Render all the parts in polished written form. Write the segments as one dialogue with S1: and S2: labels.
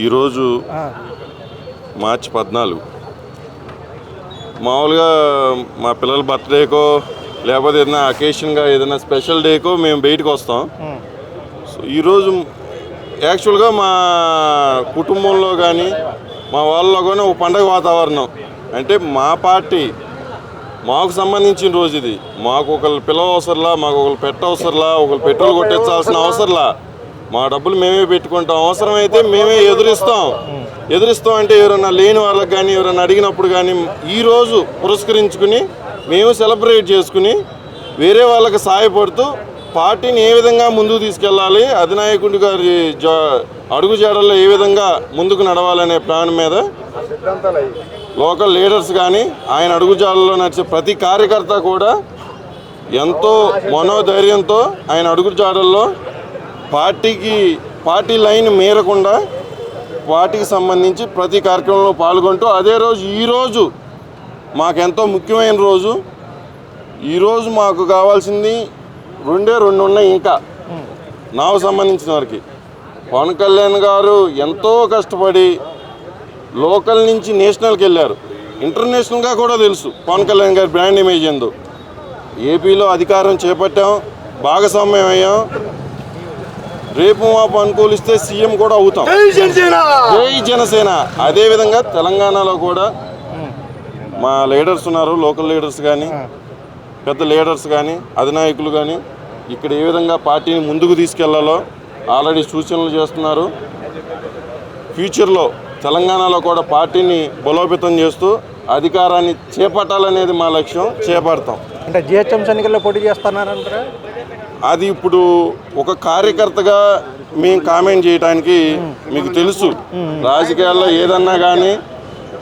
S1: ఈరోజు మార్చి 14 మామూలుగా మా పిల్లల బర్త్డేకో లేకపోతే ఏదైనా అకేషన్గా ఏదైనా స్పెషల్ డేకో మేము బయటకు వస్తాం. సో ఈరోజు యాక్చువల్గా మా కుటుంబంలో కానీ మా వాళ్ళలో కానీ ఒక పండగ వాతావరణం. అంటే మా పార్టీ మాకు సంబంధించిన రోజు ఇది. మాకు ఒకళ్ళు పిల్లవ అవసరంలా, మాకు ఒకళ్ళు పెట్ట అవసరంలా, ఒకళ్ళు పెట్రోల్ కొట్టించాల్సిన అవసరంలా. మా డబ్బులు మేమే పెట్టుకుంటాం. అవసరమైతే మేమే ఎదురిస్తాం అంటే ఎవరైనా లేని వాళ్ళకి కానీ ఎవరైనా అడిగినప్పుడు కానీ ఈరోజు పురస్కరించుకుని మేము సెలబ్రేట్ చేసుకుని వేరే వాళ్ళకి సహాయపడుతూ పార్టీని ఏ విధంగా ముందుకు తీసుకెళ్ళాలి, అధినాయకుడి గారి అడుగుజాడల్లో ఏ విధంగా ముందుకు నడవాలనే ప్లాన్ మీద లోకల్ లీడర్స్ కానీ ఆయన అడుగుజాడల్లో నడిచే ప్రతి కార్యకర్త కూడా ఎంతో మనోధైర్యంతో ఆయన అడుగుజాడల్లో పార్టీ లైన్ మీరకుండా పార్టీకి సంబంధించి ప్రతి కార్యక్రమంలో పాల్గొంటూ అదే రోజు ఈరోజు మాకెంతో ముఖ్యమైన రోజు. ఈరోజు మాకు కావాల్సింది రెండు ఉన్నాయి. ఇంకా నాకు సంబంధించిన వారికి పవన్ కళ్యాణ్ గారు ఎంతో కష్టపడి లోకల్ నుంచి నేషనల్కి వెళ్ళారు. ఇంటర్నేషనల్గా కూడా తెలుసు పవన్ కళ్యాణ్ గారి బ్రాండ్ ఇమేజ్ ఏందో. ఏపీలో అధికారం చేపట్టాం, భాగస్వామ్యం అయ్యాం. రేపు మాపు అనుకూలిస్తే సీఎం కూడా అవుతాం. జై జనసేన. అదేవిధంగా తెలంగాణలో కూడా మా లీడర్స్ ఉన్నారు, లోకల్ లీడర్స్ కానీ పెద్ద లీడర్స్ కానీ అధినాయకులు కానీ ఇక్కడ ఏ విధంగా పార్టీని ముందుకు తీసుకెళ్లాలో ఆల్రెడీ సూచనలు చేస్తున్నారు. ఫ్యూచర్లో తెలంగాణలో కూడా పార్టీని బలోపేతం చేస్తూ అధికారాన్ని చేపట్టాలనేది మా లక్ష్యం. చేపడతాం.
S2: అంటే జిహెచ్ఎంసీ ఎన్నికల్లో పోటీ చేస్తున్నారంటారా?
S1: అది ఇప్పుడు ఒక కార్యకర్తగా మేము కామెంట్ చేయడానికి మీకు తెలుసు, రాజకీయాల్లో ఏదన్నా కానీ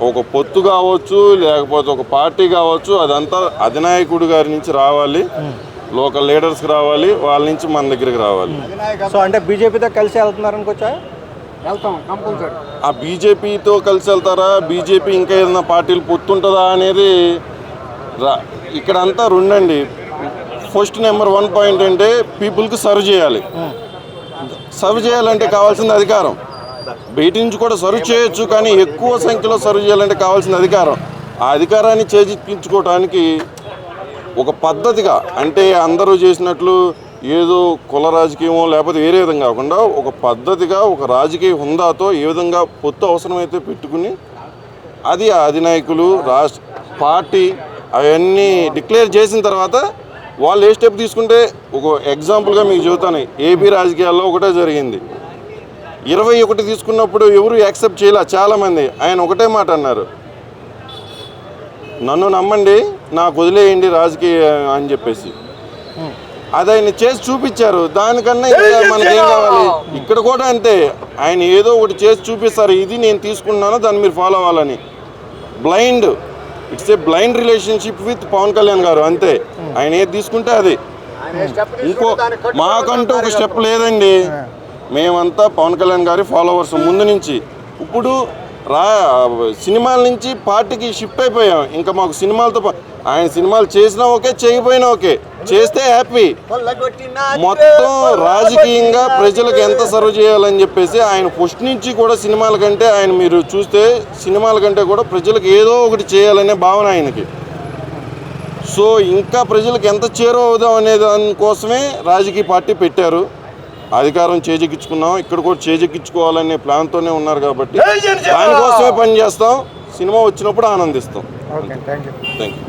S1: ఒక పొత్తు కావచ్చు లేకపోతే ఒక పార్టీ కావచ్చు, అదంతా అధినాయకుడి గారి నుంచి రావాలి, లోకల్ లీడర్స్కి రావాలి, వాళ్ళ నుంచి మన దగ్గరికి రావాలి.
S2: సో అంటే బీజేపీతో కలిసి వెళ్తున్నారు అనుకోవచ్చా?
S1: ఆ బీజేపీతో కలిసి వెళ్తారా, బీజేపీ ఇంకా ఏదైనా పార్టీలు పొత్తుంటుందా అనేది ఇక్కడ అంతా రెండండి. ఫస్ట్ నెంబర్ 1 పాయింట్ అంటే పీపుల్కి సర్వ్ చేయాలి. సర్వ్ చేయాలంటే కావాల్సింది అధికారం. బయట నుంచి కూడా సర్వ్ చేయొచ్చు, కానీ ఎక్కువ సంఖ్యలో సర్వ్ చేయాలంటే కావాల్సిన అధికారం. ఆ అధికారాన్ని చేజిక్కించుకోవడానికి ఒక పద్ధతిగా, అంటే అందరూ చేసినట్లు ఏదో కుల రాజకీయమో లేకపోతే వేరే విధంగా కాకుండా ఒక పద్ధతిగా ఒక రాజకీయ హుందాతో ఏ విధంగా పొత్తు అవసరమైతే పెట్టుకుని అది అధినాయకులు పార్టీ అవన్నీ డిక్లేర్ చేసిన తర్వాత వాళ్ళు ఏ స్టెప్ తీసుకుంటే, ఒక ఎగ్జాంపుల్గా మీకు చెబుతాను. ఏపీ రాజకీయాల్లో ఒకటే జరిగింది. 21 తీసుకున్నప్పుడు ఎవరు యాక్సెప్ట్ చేయలే చాలామంది. ఆయన ఒకటే మాట అన్నారు, నన్ను నమ్మండి, నాకు వదిలేయండి రాజకీయం అని చెప్పేసి. అది ఆయన చేసి చూపించారు. దానికన్నా ఇంకా మనకేం కావాలి? ఇక్కడ కూడా అంతే, ఆయన ఏదో ఒకటి చేసి చూపిస్తారు, ఇది నేను తీసుకున్నాను, దాన్ని మీరు ఫాలో అవ్వాలని. It's a blind relationship with Pavan Kalyan garu. అంతే, ఆయన ఏది తీసుకుంటే అది. మాకంటూ ఒక స్టెప్ లేదండి. మేమంతా పవన్ కళ్యాణ్ గారి ఫాలోవర్స్ ముందు నుంచి. ఇప్పుడు సినిమాల నుంచి పార్టీకి షిఫ్ట్ అయిపోయాం. ఇంకా మాకు సినిమాలతో ఆయన సినిమాలు చేసినా ఓకే, చేయకపోయినా ఓకే, చేస్తే హ్యాపీ. మొత్తం రాజకీయంగా ప్రజలకు ఎంత సర్వ్ చేయాలని చెప్పేసి ఆయన ఫస్ట్ నుంచి కూడా సినిమాల కంటే ఆయన మీరు చూస్తే సినిమాల కంటే కూడా ప్రజలకు ఏదో ఒకటి చేయాలనే భావన ఆయనకి. సో ఇంకా ప్రజలకు ఎంత చేరువవుదాం అనే దానికోసమే రాజకీయ పార్టీ పెట్టారు. అధికారం చేజెక్కించుకున్నాం, ఇక్కడ కూడా చేజెక్కించుకోవాలనే ప్లాన్తోనే ఉన్నారు కాబట్టి దానికోసమే పనిచేస్తాం. సినిమా వచ్చినప్పుడు ఆనందిస్తాం.
S2: Thank you.